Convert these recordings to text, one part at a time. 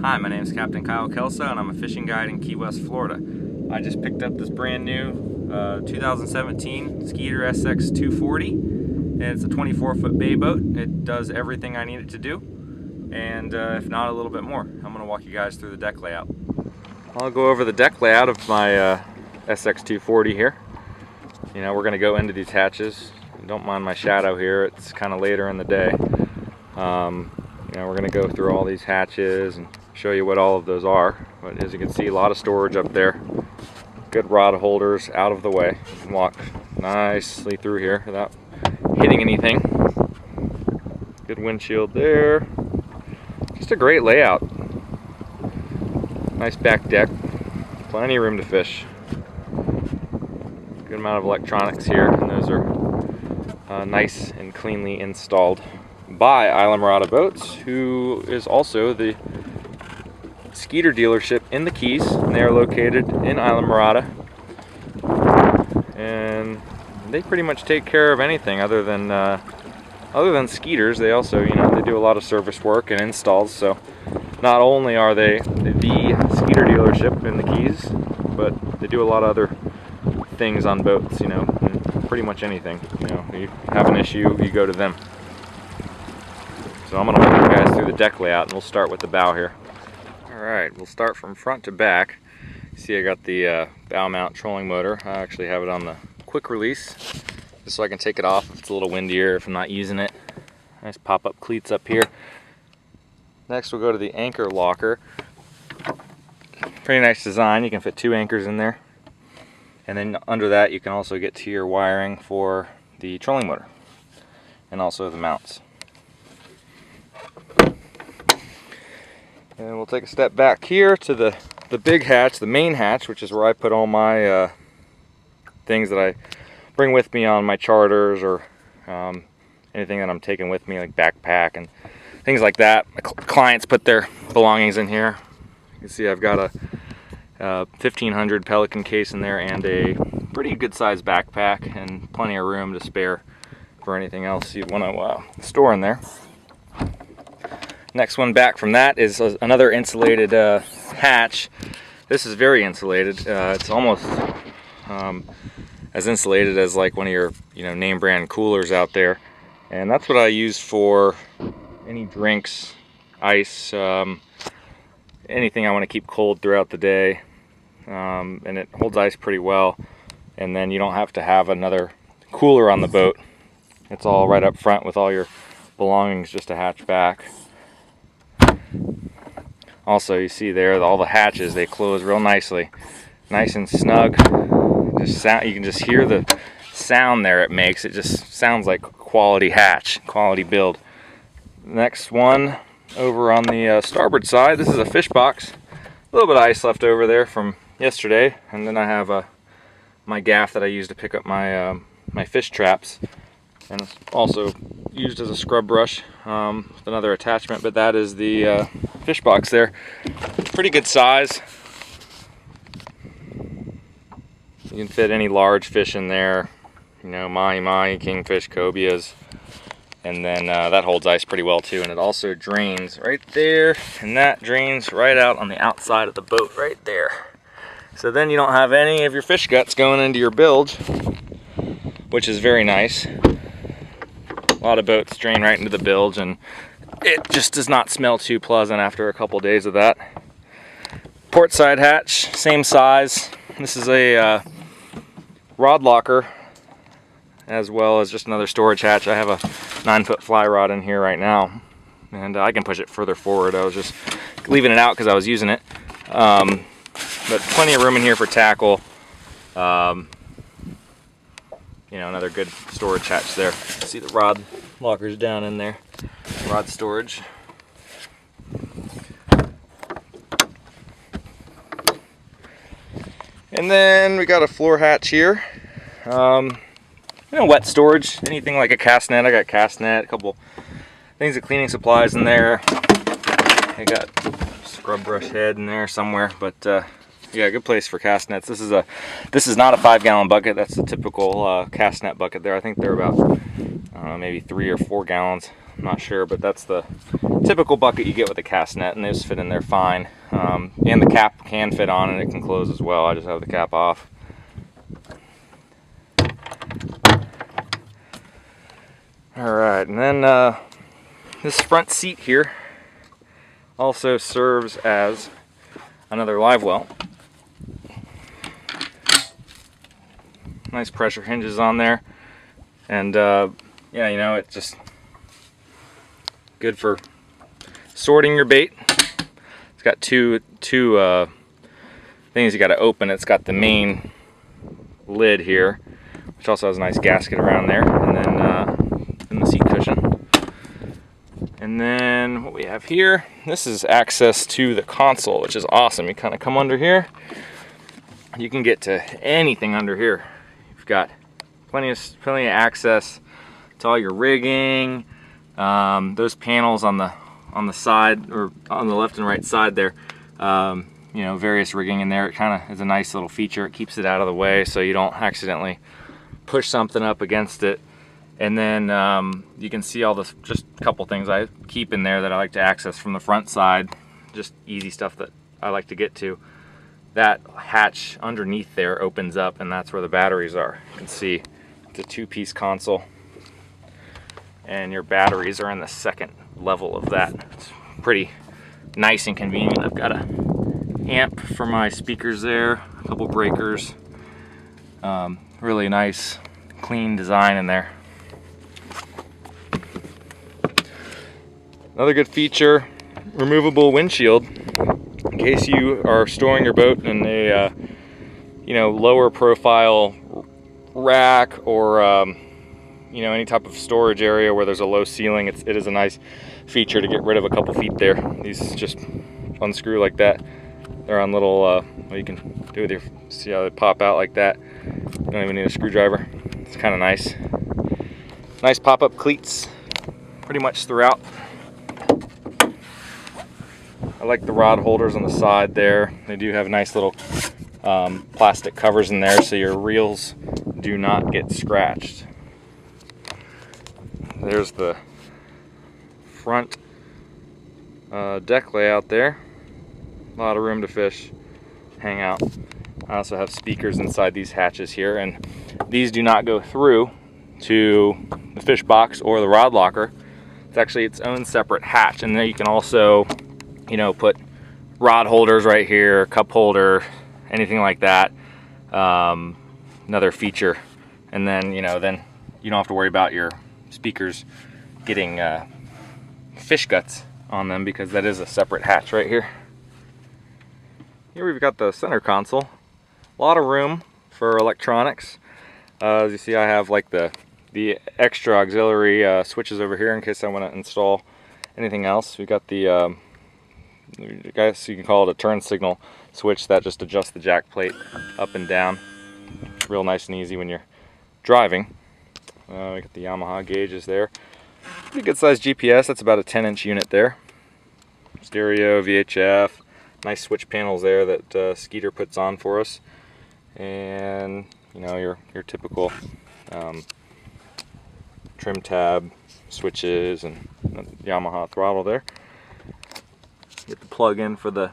Hi, my name is Captain Kelso and I'm a fishing guide in Key West, Florida. I just picked up this brand new 2017 Skeeter SX240 and it's a 24-foot bay boat. It does everything I need it to do, and if not a little bit more. I'm going to walk you guys through the deck layout. I'll go over the deck layout of my SX240 here. You know, we're going to go into these hatches. Don't mind my shadow here, it's kind of later in the day. You know, we're going to go through all these hatches and show you what all of those are. But as you can see, a lot of storage up there. Good rod holders out of the way. You can walk nicely through here without hitting anything. Good windshield there. Just a great layout. Nice back deck. Plenty of room to fish. Good amount of electronics here, and those are nice and cleanly installed by Islamorada Boats, who is also the Skeeter dealership in the Keys. They are located in Islamorada, and they pretty much take care of anything other than Skeeters. They also, you know, they do a lot of service work and installs. So not only are they the Skeeter dealership in the Keys, but they do a lot of other things on boats. You know, pretty much anything. You know, you have an issue, you go to them. So I'm going to walk you guys through the deck layout, and we'll start with the bow here. Alright, we'll start from front to back. See, I got the bow mount trolling motor. I actually have it on the quick release, just so I can take it off if it's a little windier, if I'm not using it. Nice pop-up cleats up here. Next we'll go to the anchor locker. Pretty nice design. You can fit 2 anchors in there. And then under that you can also get to your wiring for the trolling motor and also the mounts. And we'll take a step back here to the big hatch, the main hatch, which is where I put all my things that I bring with me on my charters, or anything that I'm taking with me, like backpack and things like that. My clients put their belongings in here. You can see I've got a 1500 Pelican case in there and a pretty good sized backpack, and plenty of room to spare for anything else you'd want to store in there. Next one back from that is another insulated hatch. This is very insulated. It's almost as insulated as like one of your, you know, name brand coolers out there. And that's what I use for any drinks, ice, anything I want to keep cold throughout the day. And it holds ice pretty well. And then you don't have to have another cooler on the boat. It's all right up front with all your belongings just to hatch back. Also, you see there all the hatches, they close real nicely, nice and snug. Just sound, you can just hear the sound there it makes. It just sounds like quality hatch, quality build. Next one over on the starboard side, this is a fish box. A little bit of ice left over there from yesterday, and then I have my gaff that I use to pick up my my fish traps, and it's also used as a scrub brush with another attachment. But that is the fish box there. Pretty good size. You can fit any large fish in there, you know, mahi-mahi, kingfish, cobias, and then that holds ice pretty well too. And it also drains right there, and that drains right out on the outside of the boat right there. So then you don't have any of your fish guts going into your bilge, which is very nice. A lot of boats drain right into the bilge, and it just does not smell too pleasant after a couple days of that. Port side hatch, same size. This is a rod locker, as well as just another storage hatch. I have a 9-foot fly rod in here right now, and I can push it further forward. I was just leaving it out because I was using it. But plenty of room in here for tackle. You know, another good storage hatch there. See the rod lockers down in there. Rod storage. And then we got a floor hatch here. You know, wet storage. Anything like a cast net. I got cast net, a couple things of cleaning supplies in there. I got scrub brush head in there somewhere, but yeah, good place for cast nets. This is not a 5-gallon bucket. That's the typical cast net bucket there. I think they're about maybe 3 or 4 gallons. I'm not sure, but that's the typical bucket you get with a cast net, and those fit in there fine. And the cap can fit on and it can close as well. I just have the cap off. Alright, and then this front seat here also serves as another live well. Nice pressure hinges on there, and yeah, you know, it's just good for sorting your bait. It's got two things you got to open. It's got the main lid here, which also has a nice gasket around there, and then the seat cushion. And then what we have here, this is access to the console, which is awesome. You kind of come under here, you can get to anything under here. You've got plenty of access to all your rigging. Those panels on the side, or on the left and right side there, you know, various rigging in there. It kind of is a nice little feature. It keeps it out of the way so you don't accidentally push something up against it. And then you can see all this, just a couple things I keep in there that I like to access from the front side. Just easy stuff that I like to get to. That hatch underneath there opens up, and that's where the batteries are. You can see it's a two-piece console, and your batteries are in the second level of that. It's pretty nice and convenient. I've got a amp for my speakers there, a couple breakers. Really nice, clean design in there. Another good feature, removable windshield. In case you are storing your boat in a you know, lower profile rack, or you know, any type of storage area where there's a low ceiling, it is a nice feature to get rid of a couple feet there. These just unscrew like that. They're on little, well, you can do with your, see how they pop out like that. You don't even need a screwdriver. It's kind of nice. Nice pop-up cleats pretty much throughout. I like the rod holders on the side there. They do have nice little plastic covers in there so your reels do not get scratched. There's the front deck layout there. A lot of room to fish, hang out. I also have speakers inside these hatches here, and these do not go through to the fish box or the rod locker. It's actually its own separate hatch, and then you can also, you know, put rod holders right here, cup holder, anything like that. Another feature. And then, you know, then you don't have to worry about your speakers getting fish guts on them, because that is a separate hatch right here. Here we've got the center console. A lot of room for electronics. As you see, I have like the extra auxiliary switches over here in case I want to install anything else. We've got the I guess you can call it a turn signal switch that just adjusts the jack plate up and down. Real nice and easy when you're driving. We got the Yamaha gauges there. Pretty good sized GPS. That's about a 10-inch unit there. Stereo, VHF. Nice switch panels there that Skeeter puts on for us, and you know, your typical trim tab switches and Yamaha throttle there. Get the plug in for the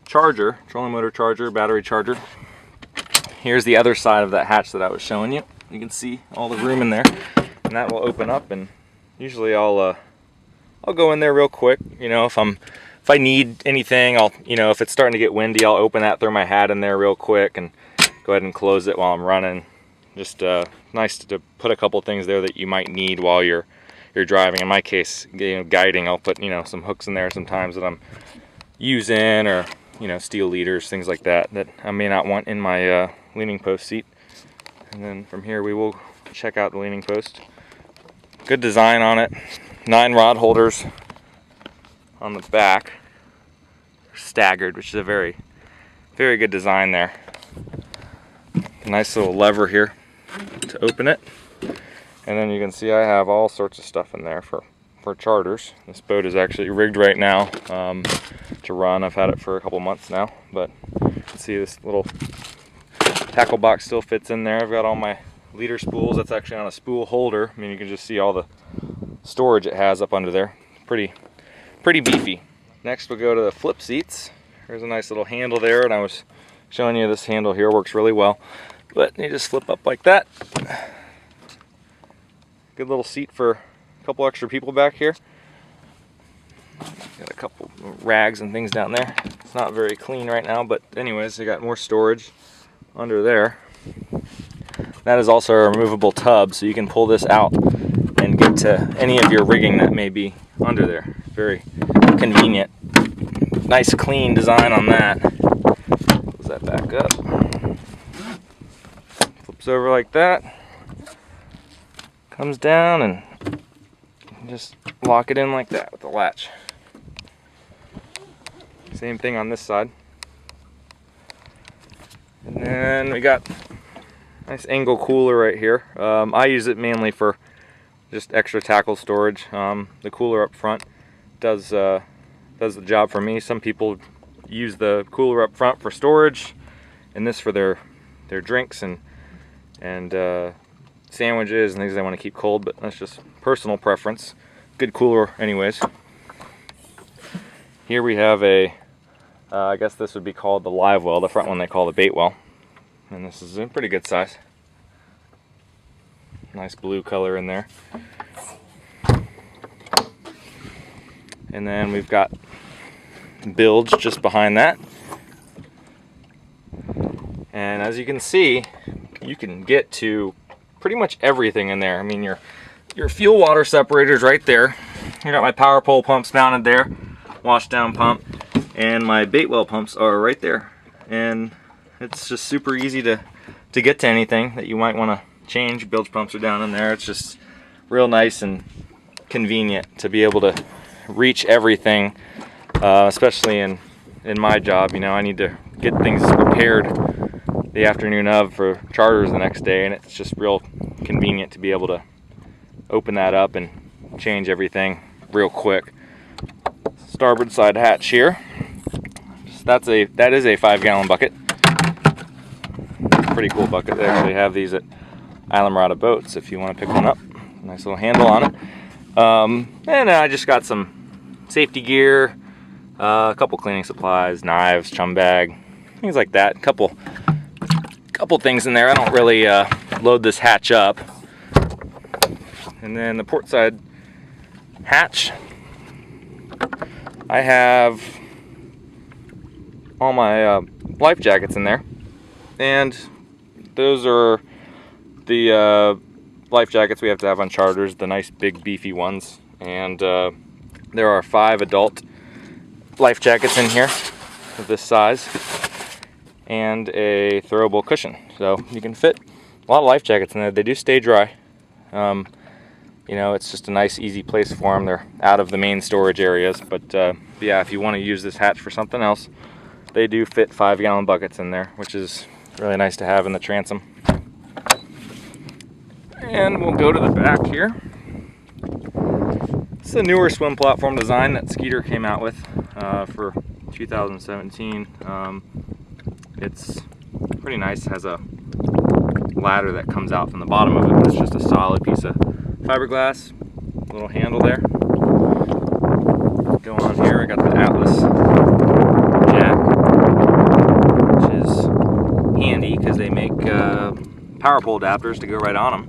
charger, trolling motor charger, battery charger. Here's the other side of that hatch that I was showing you. You can see all the room in there, and that will open up. And usually I'll go in there real quick. You know, if I need anything, you know, if it's starting to get windy, I'll open that, throw my hat in there real quick, and go ahead and close it while I'm running. Just nice to put a couple things there that you might need while you're driving. In my case, you know, guiding, I'll put, you know, some hooks in there sometimes that I'm using, or, you know, steel leaders, things like that I may not want in my leaning post seat. And then from here we will check out the leaning post. Good design on it. 9 rod holders on the back, staggered, which is a very, very good design there. A nice little lever here to open it, and then you can see I have all sorts of stuff in there for charters. This boat is actually rigged right now to run. I've had it for a couple months now, but you can see this little tackle box still fits in there. I've got all my leader spools. That's actually on a spool holder. I mean, you can just see all storage it has up under there. Pretty beefy. Next we'll go to the flip seats. There's a nice little handle there, and I was showing you this handle here works really well. But you just flip up like that. Good little seat for a couple extra people back here. Got a couple rags and things down there. It's not very clean right now, but anyways, they got more storage under there. That is also a removable tub, so you can pull this out and get to any of your rigging that may be under there. Very convenient. Nice clean design on that. Close that back up. Flips over like that. Comes down and just lock it in like that with the latch. Same thing on this side. And then we got a nice angle cooler right here. I use it mainly for just extra tackle storage. The cooler up front does the job for me. Some people use the cooler up front for storage, and this for their drinks and sandwiches and things they want to keep cold. But that's just personal preference. Good cooler, anyways. Here we have a, I guess this would be called the live well. The front one they call the bait well, and this is a pretty good size. Nice blue color in there. And then we've got bilge just behind that. And as you can see, you can get to pretty much everything in there. I mean, your fuel water separator's right there. I got my power pole pumps mounted there, wash down pump, and my bait well pumps are right there. And it's just super easy to get to anything that you might want to change. Bilge pumps are down in there. It's just real nice and convenient to be able to reach everything, especially in my job. You know, I need to get things prepared the afternoon of for charters the next day, and it's just real convenient to be able to open that up and change everything real quick. Starboard side hatch here. That is a 5-gallon bucket. Pretty cool bucket. They actually have these at Islamorada Boats if you want to pick one up. Nice little handle on it. And I just got some safety gear, a couple cleaning supplies, knives, chum bag, things like that. Couple things in there. I don't really load this hatch up. And then the port side hatch, I have all my life jackets in there, and those are the life jackets we have to have on charters, the nice big beefy ones. And there are 5 adult life jackets in here of this size and a throwable cushion, so you can fit a lot of life jackets in there. They do stay dry. You know, it's just a nice easy place for them. They're out of the main storage areas, but yeah, if you want to use this hatch for something else, they do fit 5-gallon buckets in there, which is really nice to have in the transom. And we'll go to the back here. It's a newer swim platform design that Skeeter came out with for 2017. It's pretty nice. It has a ladder that comes out from the bottom of it, but it's just a solid piece of fiberglass. Little handle there. Go on here, I got the Atlas jack, which is handy because they make power pole adapters to go right on them.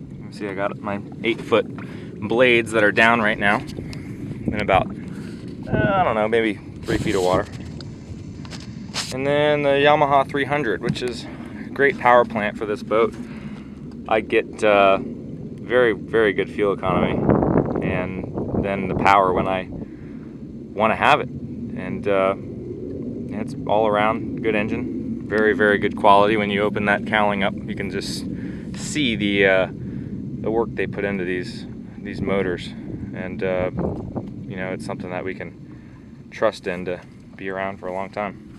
You can see I got my 8-foot blades that are down right now in about, I don't know, maybe 3 feet of water. And then the Yamaha 300, which is a great power plant for this boat. I get very, very good fuel economy, and then the power when I want to have it. And it's all around good engine, very, very good quality. When you open that cowling up, you can just see the work they put into these motors, and you know, it's something that we can trust in to be around for a long time.